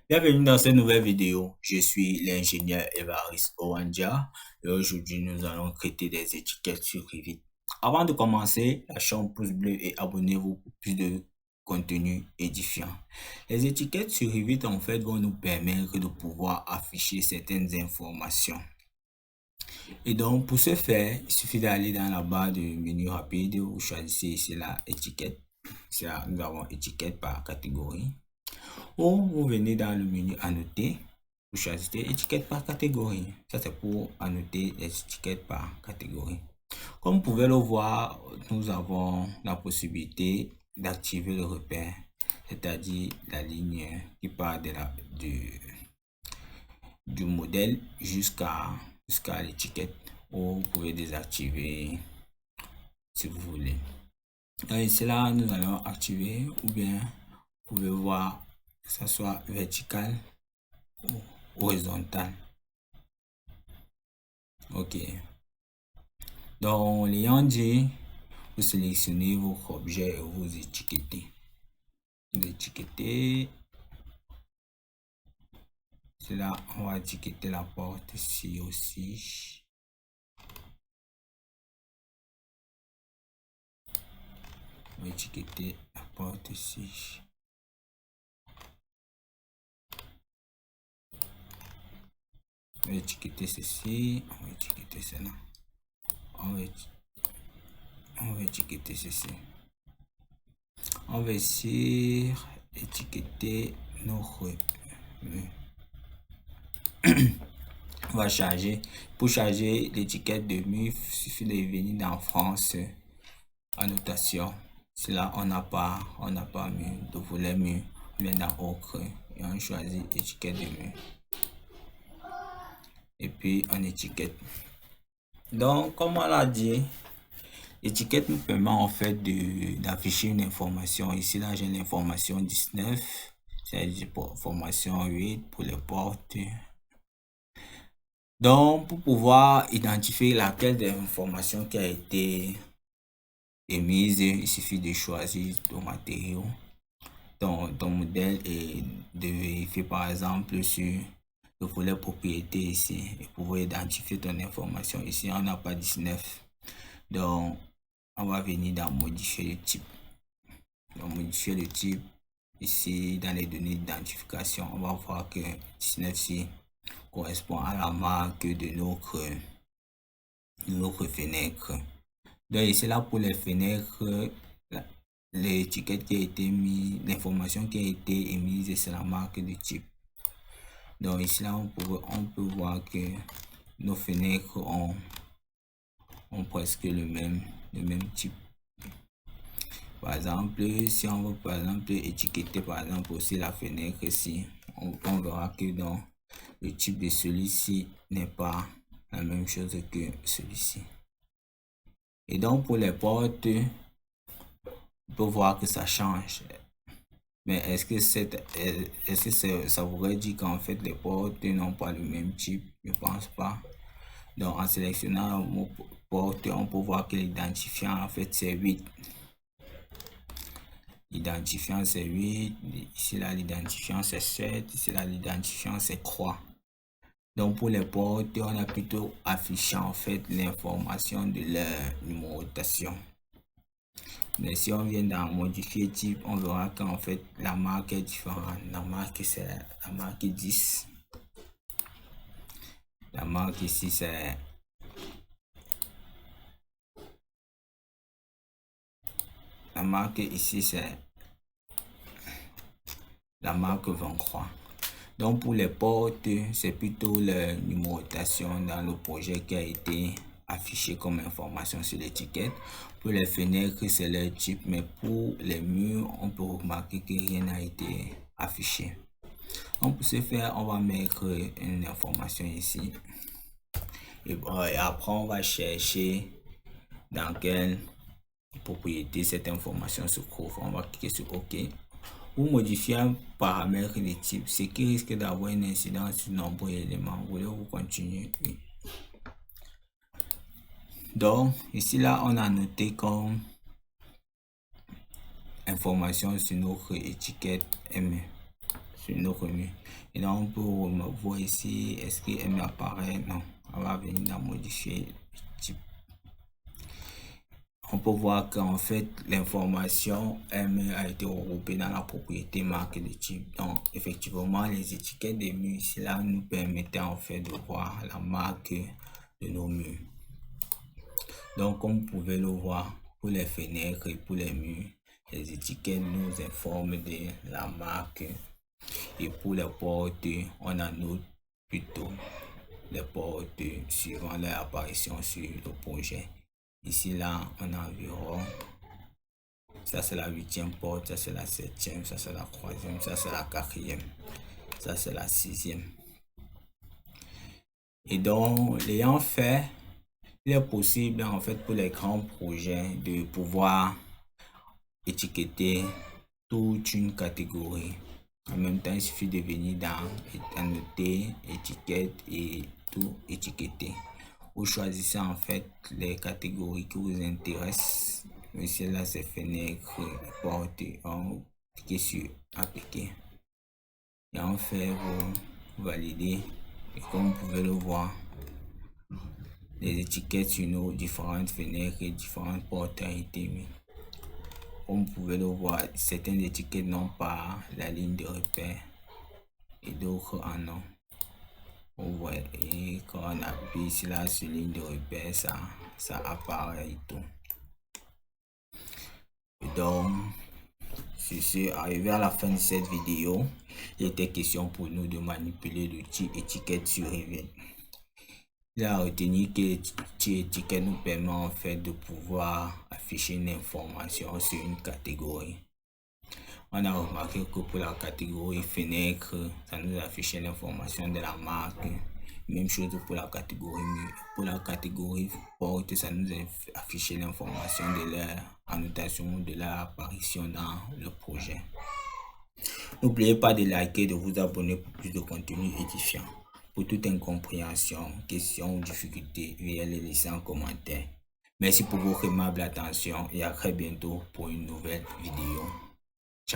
Bienvenue dans cette nouvelle vidéo. Je suis l'ingénieur Évariste Owandia et aujourd'hui nous allons traiter des étiquettes sur Revit. Avant de commencer, lâchez un pouce bleu et abonnez-vous pour plus de contenu édifiant. Les étiquettes sur Revit en fait vont nous permettre de pouvoir afficher certaines informations. Et donc pour ce faire, il suffit d'aller dans la barre de menu rapide, vous choisissez ici la étiquette. Là, nous avons étiquette par catégorie. Ou vous venez dans le menu annoter, vous choisissez étiquette par catégorie. Ça c'est pour annoter les étiquettes par catégorie. Comme vous pouvez le voir, nous avons la possibilité d'activer le repère, c'est-à-dire la ligne qui part du modèle jusqu'à l'étiquette, ou vous pouvez désactiver si vous voulez. Donc ici là, nous allons activer, ou bien vous pouvez voir que ça soit vertical ou horizontal. Ok. Donc, l'ayant dit, vous sélectionnez votre objet et vous étiquetez. Vous étiquetez. C'est là, on va étiqueter la porte ici aussi. On va étiqueter la porte ici. On va étiqueter ceci. On va étiqueter cela. On va étiqueter ceci. On va essayer d'étiqueter nos revenus. On va charger. Pour charger l'étiquette de mur, il suffit de venir dans France, annotation. Cela on n'a pas mur de volet mur. On vient dans autre et on choisit étiquette de mur. Et puis on étiquette. Donc comme on l'a dit, l'étiquette nous permet en fait d'afficher une information. Ici là j'ai l'information 19, c'est pour formation 8 pour les portes. Donc pour pouvoir identifier laquelle des informations qui a été émise, il suffit de choisir ton matériau, ton modèle, et de vérifier par exemple sur le volet propriété ici et pouvoir identifier ton information. Ici on n'a pas 19, donc on va venir dans modifier le type. Donc modifier le type ici dans les données d'identification, on va voir que 19 ici correspond à la marque de notre fenêtre. Donc ici là pour les fenêtres, l'étiquette qui a été mise, l'information qui a été émise, c'est la marque de type. Donc ici là on peut voir que nos fenêtres ont presque le même type. Par exemple, si on veut par exemple étiqueter par exemple aussi la fenêtre ici, on verra que dans le type de celui-ci n'est pas la même chose que celui-ci. Et donc pour les portes, on peut voir que ça change. Mais est-ce que ça voudrait dire qu'en fait les portes n'ont pas le même type? Je pense pas. Donc en sélectionnant le mot porte, on peut voir que l'identifiant en fait c'est 8. L'identifiant c'est 8. Ici là l'identifiant c'est 7. Ici là l'identifiant c'est croix. Donc pour les portes, on a plutôt affiché en fait l'information de leur numérotation. Mais si on vient dans modifier type, on verra qu'en fait la marque est différente. La marque c'est la marque 10. La marque ici c'est la marque 23. Donc pour les portes, c'est plutôt la numérotation dans le projet qui a été affiché comme information sur l'étiquette. Pour les fenêtres, c'est le type, mais pour les murs, on peut remarquer que rien n'a été affiché. Donc pour ce faire, on va mettre une information ici. Et après, on va chercher dans quelle propriété cette information se trouve. On va cliquer sur OK. Pour modifier un paramètre de type, ce qui risque d'avoir une incidence sur nombreux éléments. Voulez-vous continuer? Oui. Donc ici là on a noté comme information sur notre étiquette M. sur notre mur. Et donc on peut voir ici, est-ce qu'elle m'apparaît? Non, on va venir dans modifier type. On peut voir qu'en fait l'information a été regroupée dans la propriété marque de type. Donc effectivement les étiquettes des murs ici là nous permettaient en fait de voir la marque de nos murs. Donc comme vous pouvez le voir, pour les fenêtres et pour les murs, les étiquettes nous informent de la marque. Et pour les portes, on annote plutôt les portes suivant leur apparition sur le projet. Ici là, on a environ, ça c'est la 8e porte, ça c'est la 7e, ça c'est la 3e, ça c'est la 4e, ça c'est la 6e. Et donc, l'ayant fait, il est possible en fait pour les grands projets de pouvoir étiqueter toute une catégorie. En même temps, il suffit de venir dans annoter, étiquette et tout étiqueter. Vous choisissez en fait les catégories qui vous intéressent. Ici là, c'est fenêtres, portes. On clique sur appliquer. Et on fait valider. Et comme vous pouvez le voir, les étiquettes sur nos différentes fenêtres et différentes portes ont été mises. Comme vous pouvez le voir, certaines étiquettes n'ont pas la ligne de repère et d'autres en ont. Vous voyez, quand on appuie ici là sur ligne de repère, ça apparaît et tout. Et donc, sur ce, arrivé à la fin de cette vidéo, il était question pour nous de manipuler l'outil étiquette sur Revit. Il a retenu que l'outil étiquette nous permet en fait de pouvoir afficher une information sur une catégorie. On a remarqué que pour la catégorie fenêtre, ça nous affichait l'information de la marque. Même chose pour la catégorie mur. Pour la catégorie porte, ça nous affichait l'information de leur annotation, de leur apparition dans le projet. N'oubliez pas de liker et de vous abonner pour plus de contenu édifiant. Pour toute incompréhension, questions ou difficultés, veuillez les laisser en commentaire. Merci pour votre aimable attention et à très bientôt pour une nouvelle vidéo.